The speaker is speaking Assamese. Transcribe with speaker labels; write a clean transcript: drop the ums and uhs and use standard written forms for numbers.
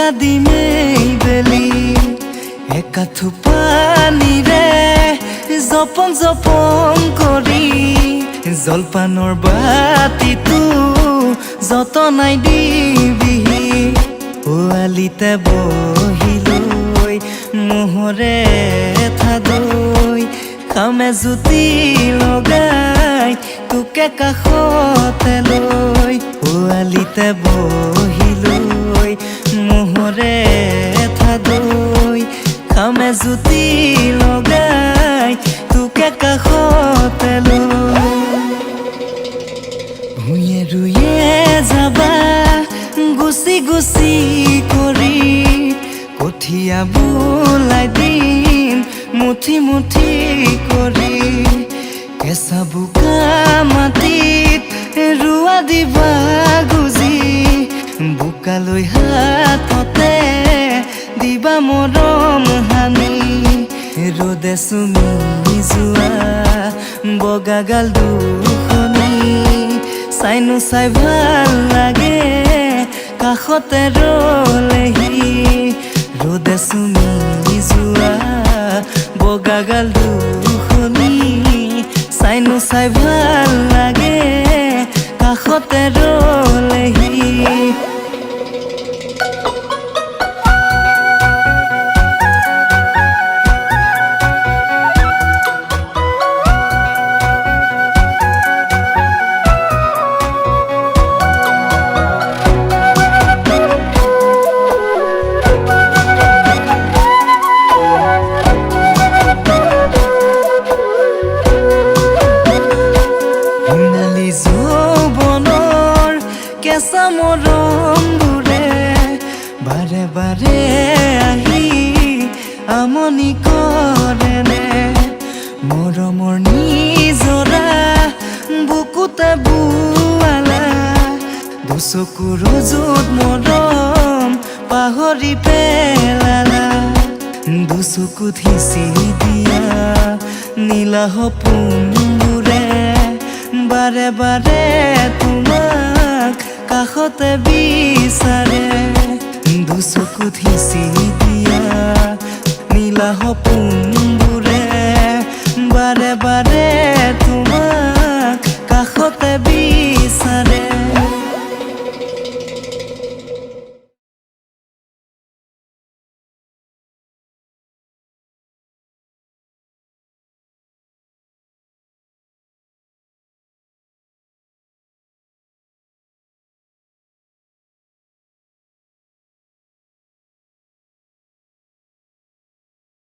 Speaker 1: বোকা দিমেই বেলি একা থোপানিৰে জপং জপং কৰি জলপানৰ বাতিটো যতনাই দিবিহি পোৱালিতে বহিলৈ মোহৰে থাদৈ খামে জুতি লগাই তোকে কাষতে লৈ পোৱালিতে বহিলৈ মোহৰে থাদৈ খামে জুতি লগাই তোকে কাষতে লৈ ভূঞে ৰুয়ে যাবা গুচি গুচি কৰি কঠীয়া বোলাই দিম মুঠি মুঠি কৰি কেঁচা বোকা মাটিত ৰুৱা দিবা গুজি বোকালৈ হাততে দিবা মৰম হানি ৰ'দে চুমি যোৱা বগাগাল দুখনি চাইনো চাই ভাল লাগে কাষতে ৰলেহি ৰ'দে চুমি যোৱা বগাগাল দুখনি চাইনো চাই ভাল লাগে কাষতে ৰলেহি কেঁচা মৰমবোৰে বাৰে বাৰে আহি আমনি কৰেনে মৰমৰ নিজৰা বুকুতে বোৱালা দুচকুৰ য'ত মৰম পাহৰি পেলালা দুচকুত সিঁচি দিয়া নীলা সপোনবোৰে বাৰে বাৰে তোমাক কাষতে বিচাৰে দুচকুত সিঁচি দিয়া নীলা সপোনবোৰে বাৰে বাৰে তোমাক কাষতে